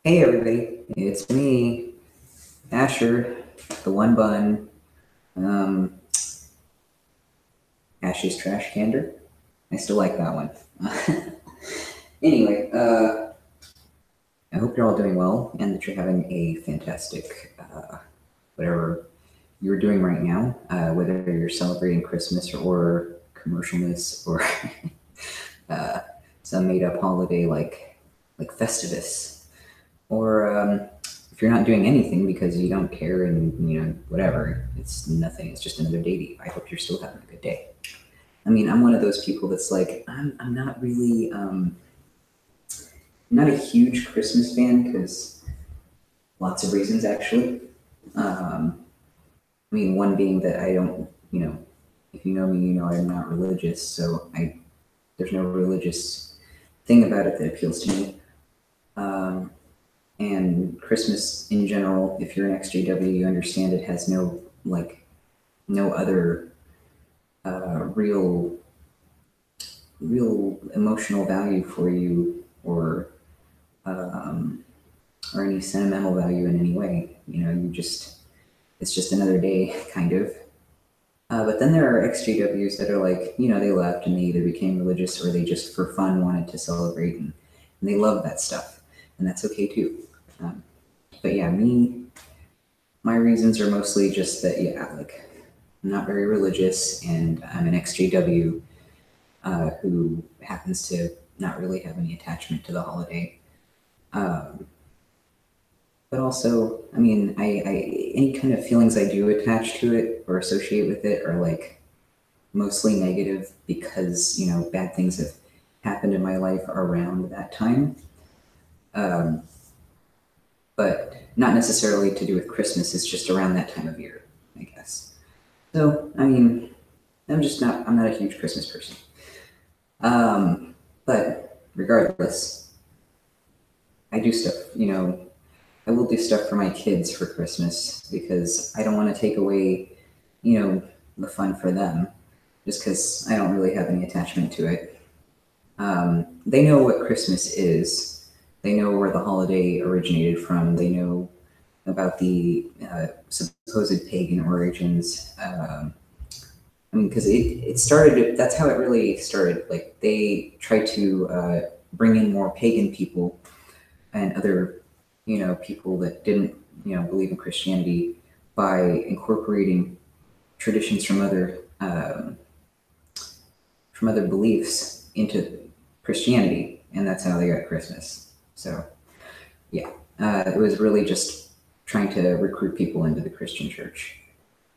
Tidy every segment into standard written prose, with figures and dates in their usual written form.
Hey everybody, it's me, Asher, the one bun, um, Ashley's trash candor. I still like that one. Anyway, I hope you're all doing well and that you're having a fantastic, whatever you're doing right now, whether you're celebrating Christmas or commercialness or uh, some made-up holiday like Festivus, or if you're not doing anything because you don't care and whatever, it's nothing. It's just another day to you. I hope you're still having a good day. I mean, I'm one of those people that's like I'm not really not a huge Christmas fan because lots of reasons actually. I mean, one being that I don't, if you know me, you know I'm not religious, so I there's no religious thing about it that appeals to me. Um, and Christmas in general, if you're an XJW, you understand it has no other real emotional value for you, um, or any sentimental value in any way. You just it's just another day, kind of. But then there are XJWs that are like, they left and they either became religious or they just for fun wanted to celebrate, and they love that stuff, and that's okay too. Um, but yeah, my reasons are mostly just that, yeah, like I'm not very religious and I'm an XJW who happens to not really have any attachment to the holiday. Um, but also, I mean, I any kind of feelings I do attach to it or associate with it are like mostly negative because bad things have happened in my life around that time. Um, but not necessarily to do with Christmas. It's just around that time of year, I guess. So, I mean, I'm not a huge Christmas person. But regardless, I do stuff, I will do stuff for my kids for Christmas because I don't want to take away, the fun for them just because I don't really have any attachment to it. They know what Christmas is. They know where the holiday originated from. They know about the supposed pagan origins. I mean, because it started, that's how it really started. Like, they tried to bring in more pagan people and other, people that didn't, believe in Christianity by incorporating traditions from other beliefs into Christianity, and that's how they got Christmas. So, yeah, it was really just trying to recruit people into the Christian church.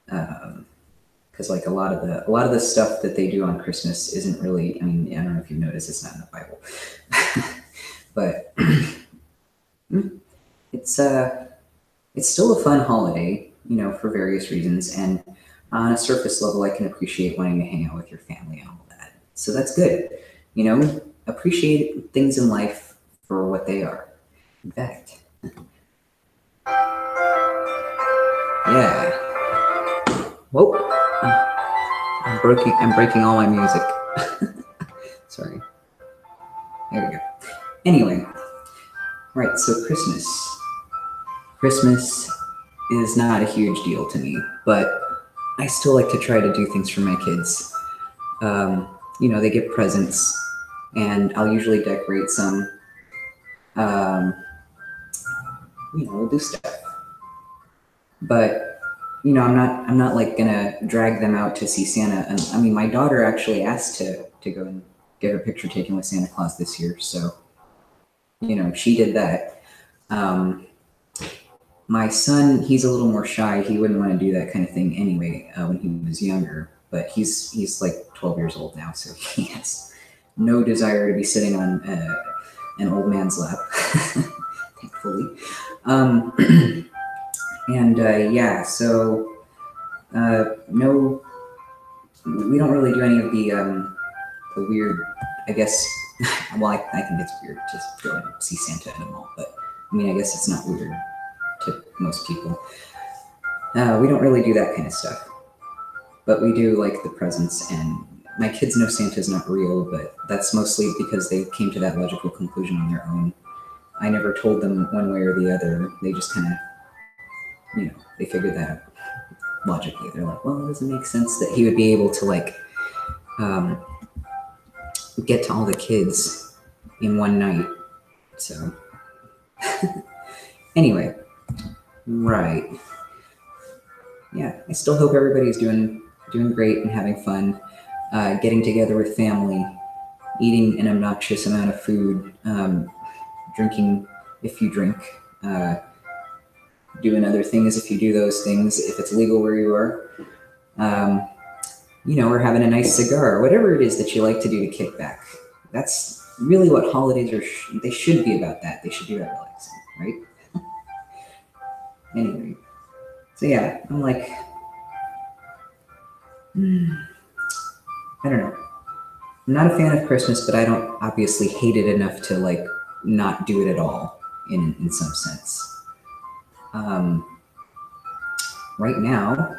Because like a lot of the stuff that they do on Christmas isn't really. I mean, I don't know if you've noticed, it's not in the Bible, but it's it's still a fun holiday, for various reasons. And on a surface level, I can appreciate wanting to hang out with your family and all that. So that's good. Appreciate things in life for what they are. In fact, yeah. Whoa, I'm breaking all my music. Sorry. There we go. Anyway, right. So Christmas is not a huge deal to me, but I still like to try to do things for my kids. They get presents, and I'll usually decorate some. Um, we'll do stuff, but I'm not like gonna drag them out to see Santa. And I mean, my daughter actually asked to go and get her picture taken with Santa Claus this year, so she did that. Um, my son, he's a little more shy. He wouldn't want to do that kind of thing anyway when he was younger. But he's like 12 years old now, so he has no desire to be sitting on an old man's lap, thankfully. Um, and yeah, so no, we don't really do any of the weird. I guess. Well, I think it's weird to go and see Santa in a mall, but I mean, I guess it's not weird to most people. We don't really do that kind of stuff, but we do like the presents, and my kids know Santa's not real, but that's mostly because they came to that logical conclusion on their own. I never told them one way or the other. They just kind of, they figured that out logically. They're like, well, it doesn't make sense that he would be able to like get to all the kids in one night. So anyway, right. Yeah, I still hope everybody's doing great and having fun, getting together with family, eating an obnoxious amount of food, drinking if you drink, doing other things if you do those things, if it's legal where you are. Or having a nice cigar, whatever it is that you like to do to kick back. That's really what holidays are. They should be about that. They should be about relaxing, right? Anyway, so yeah, I'm like, I don't know. I'm not a fan of Christmas, but I don't obviously hate it enough to like not do it at all in some sense. Right now,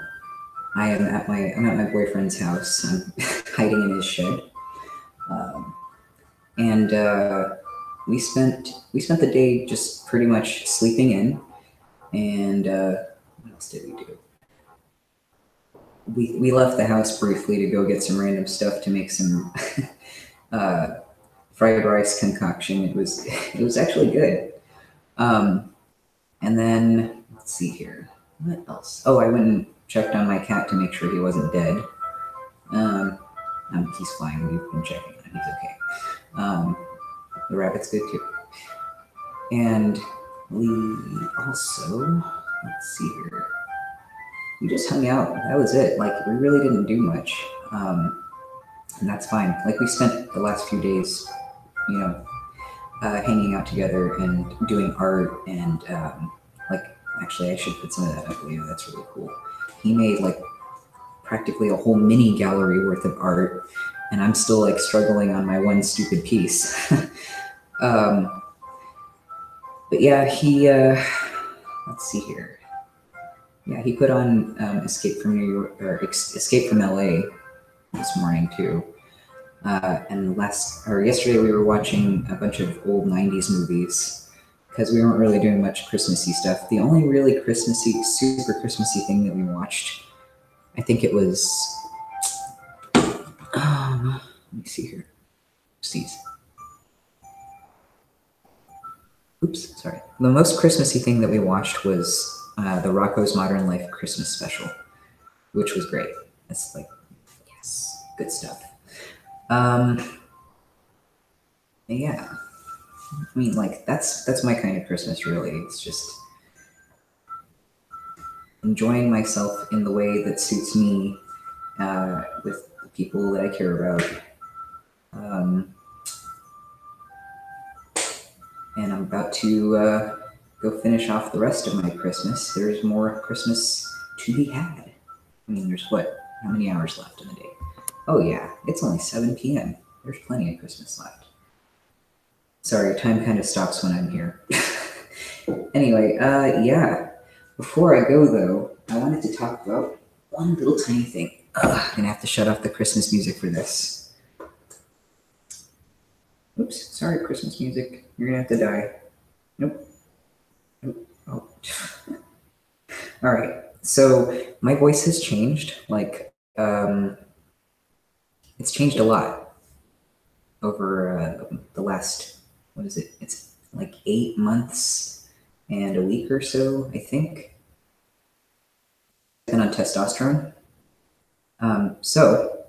I'm at my boyfriend's house. I'm hiding in his shed, and we spent the day just pretty much sleeping in. And what else did we do? We left the house briefly to go get some random stuff to make some fried rice concoction. It was actually good. And then let's see here. What else? Oh, I went and checked on my cat to make sure he wasn't dead. He's fine. We've been checking on him. He's okay. The rabbit's good too. And we also, let's see here. We just hung out. That was it. Like, we really didn't do much. And that's fine. Like, we spent the last few days, hanging out together and doing art. And, actually, I should put some of that up later. That's really cool. He made, like, practically a whole mini gallery worth of art. And I'm still, like, struggling on my one stupid piece. But yeah, he, let's see here. Yeah, he put on Escape from New York, or Escape from LA this morning too. And yesterday we were watching a bunch of old 90s movies because we weren't really doing much Christmassy stuff. The only really super Christmassy thing that we watched, I think it was, let me see here. Oops, sorry. The most Christmassy thing that we watched was the Rocco's Modern Life Christmas special, which was great. It's like, yes, good stuff. Yeah, I mean, like that's my kind of Christmas, really. It's just enjoying myself in the way that suits me, with the people that I care about. And I'm about to go finish off the rest of my Christmas. There's more Christmas to be had. I mean, there's how many hours left in the day? Oh yeah, it's only 7 p.m. There's plenty of Christmas left. Sorry, time kind of stops when I'm here. Anyway, yeah. Before I go though, I wanted to talk about one little tiny thing. I'm gonna have to shut off the Christmas music for this. Oops, sorry, Christmas music. You're gonna have to die. Nope. Oh. All right. So my voice has changed. Like, it's changed a lot over the last, what is it? It's like 8 months and a week or so, I think. Been on testosterone. So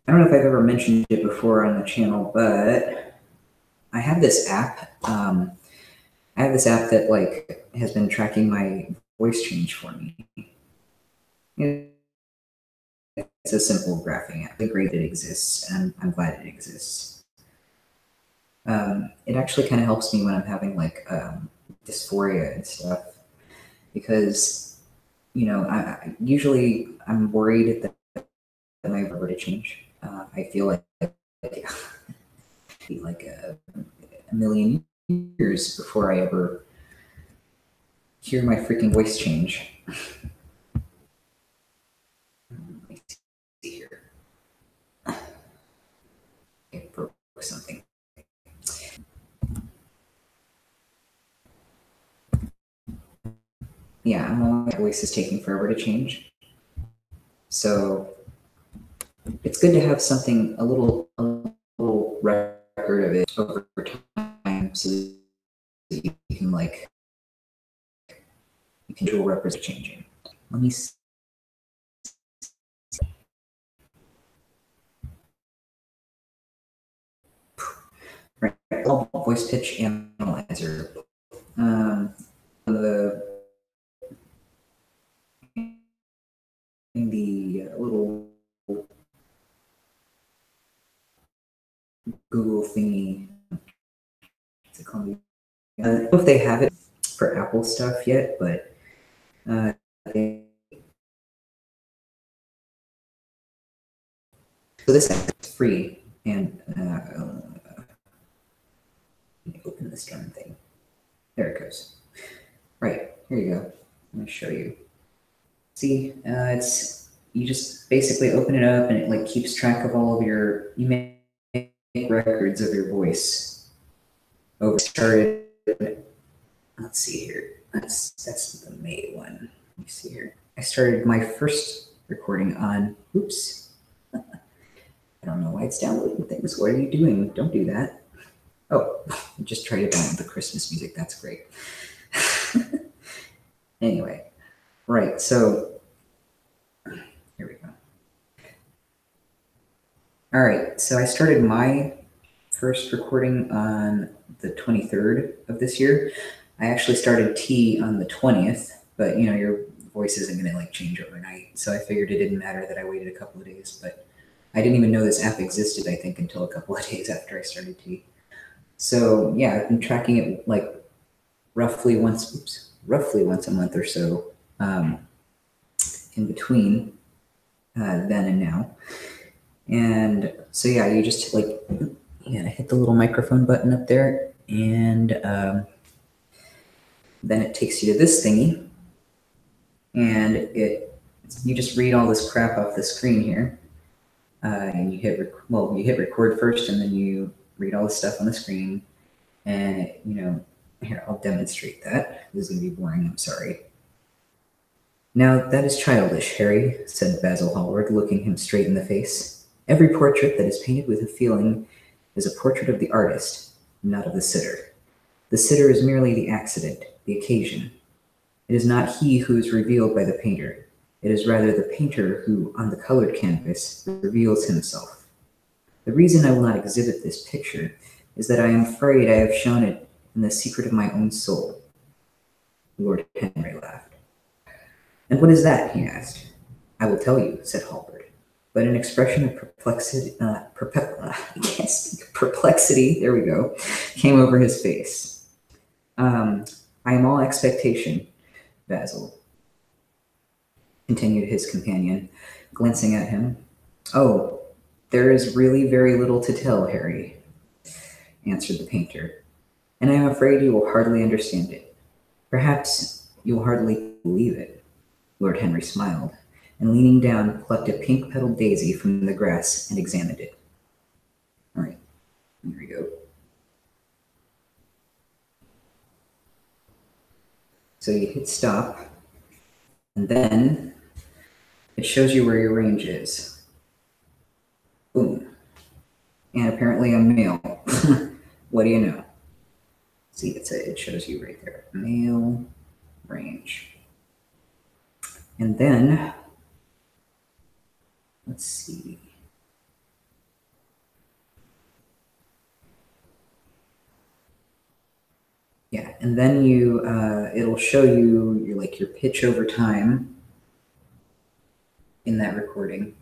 I don't know if I've ever mentioned it before on the channel, but I have this app. That like has been tracking my voice change for me. It's a simple graphing app. It's great that it exists, and I'm glad it exists. It actually kind of helps me when I'm having like dysphoria and stuff, because usually I'm worried that my ever to change. I feel like a million years before I ever hear my freaking voice change. Let me see here. I broke something. yeah, my voice is taking forever to change. So it's good to have something, a little record of it over time, so that you can you can do a represent changing. Let me see. Right, voice pitch analyzer. The little Google thingy. What's it called? I don't know if they have it for Apple stuff yet, but so this app is free, and let me open this darn thing. There it goes. Right, here you go. I'm gonna show you. See, it's you just basically open it up, and it like keeps track of all of your. You make records of your voice. Over started. Let's see here. That's the May one. Let me see here. I started my first recording on. Oops. I don't know why it's downloading things. What are you doing? Don't do that. Oh, just try to download the Christmas music. That's great. Anyway, right. So here we go. All right. So I started my first recording on the 23rd of this year. I actually started T on the 20th, but you know, your voice isn't going to like change overnight. So I figured it didn't matter that I waited a couple of days, but I didn't even know this app existed, I think, until a couple of days after I started T. So yeah, I've been tracking it like roughly once a month or so in between then and now. And so yeah, you just like hit the little microphone button up there, and then it takes you to this thingy, and you just read all this crap off the screen here, and you hit record first, and then you read all the stuff on the screen, and here I'll demonstrate that. This is gonna be boring. I'm sorry. Now that is childish, Harry, said Basil Hallward, looking him straight in the face. Every portrait that is painted with a feeling is a portrait of the artist, not of the sitter. The sitter is merely the accident, the occasion. It is not he who is revealed by the painter. It is rather the painter who, on the colored canvas, reveals himself. The reason I will not exhibit this picture is that I am afraid I have shown it in the secret of my own soul. Lord Henry laughed. And what is that? He asked. I will tell you, said Hallward. But an expression of perplexity, there we go, came over his face. I am all expectation, Basil, continued his companion, glancing at him. Oh, there is really very little to tell, Harry, answered the painter, and I am afraid you will hardly understand it. Perhaps you will hardly believe it. Lord Henry smiled, and leaning down, plucked a pink-petaled daisy from the grass and examined it. All right, here we go. So you hit stop, and then it shows you where your range is. Boom. And apparently I'm male. What do you know? See, it shows you right there. Male range. And then, let's see. Yeah, and then it'll show you your pitch over time in that recording.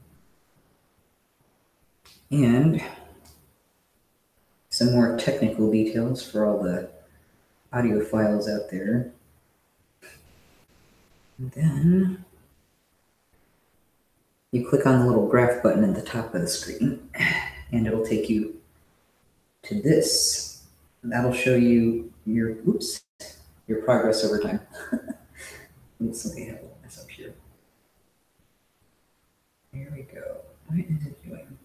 And some more technical details for all the audiophiles out there. And then you click on the little graph button at the top of the screen, and it'll take you to this. That'll show you your progress over time. Somebody have this up here. Here we go. What is it doing?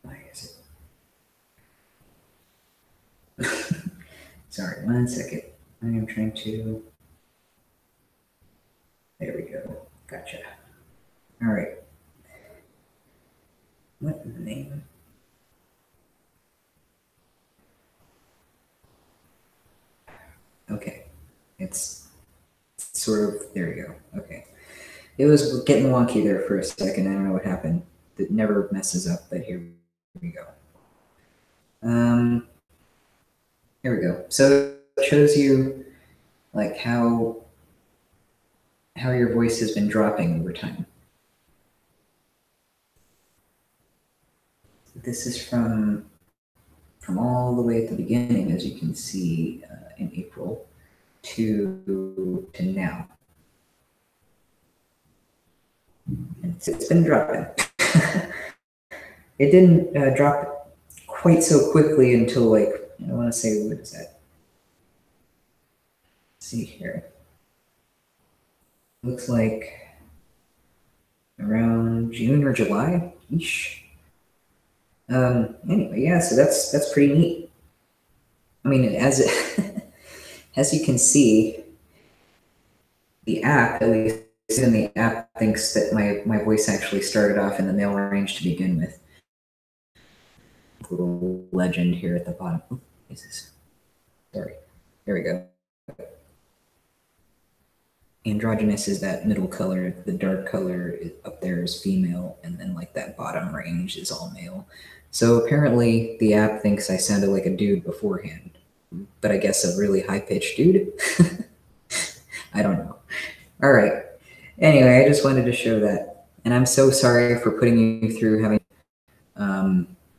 Why is it? Sorry, 1 second. I am trying to. There we go. Gotcha. All right. What in the name? Okay. It's sort of. There we go. Okay. It was getting wonky there for a second. I don't know what happened. It never messes up, but here we go. Here we go. So it shows you like how your voice has been dropping over time. This is from all the way at the beginning, as you can see in April, to now. It's been dropping. It didn't drop quite so quickly until like, I want to say, what is that? Let's see here. Looks like around June or July-ish. Anyway, yeah, so that's pretty neat. I mean, as you can see, the app, at least in the app, thinks that my voice actually started off in the male range to begin with. Little legend here at the bottom. Oh, is this? Sorry. There we go. Androgynous is that middle color. The dark color up there is female, and then like that bottom range is all male. So apparently the app thinks I sounded like a dude beforehand, but I guess a really high-pitched dude. I don't know. All right. Anyway, I just wanted to show that, and I'm so sorry for putting you through having.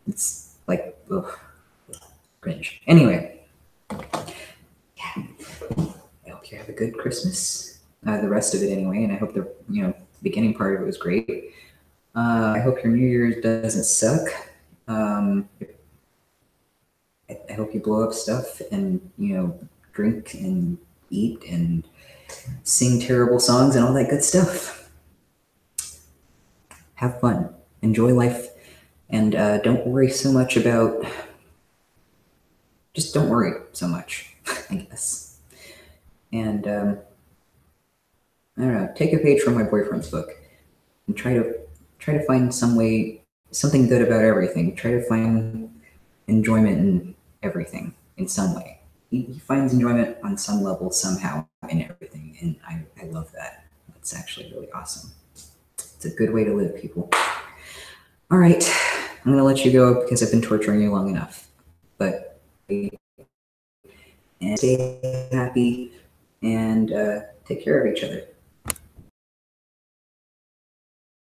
It's like, ugh, cringe. Anyway, yeah. I hope you have a good Christmas. The rest of it anyway, and I hope the beginning part of it was great. I hope your New Year's doesn't suck. I hope you blow up stuff and drink and eat and sing terrible songs and all that good stuff. Have fun, enjoy life, and don't worry so much about. Just don't worry so much, I guess. And I don't know, take a page from my boyfriend's book and try to find something good about everything. Try to find enjoyment in everything in some way. He finds enjoyment on some level somehow in everything, and I love that. That's actually really awesome. It's a good way to live, people. All right, I'm gonna let you go because I've been torturing you long enough. But and stay happy and take care of each other.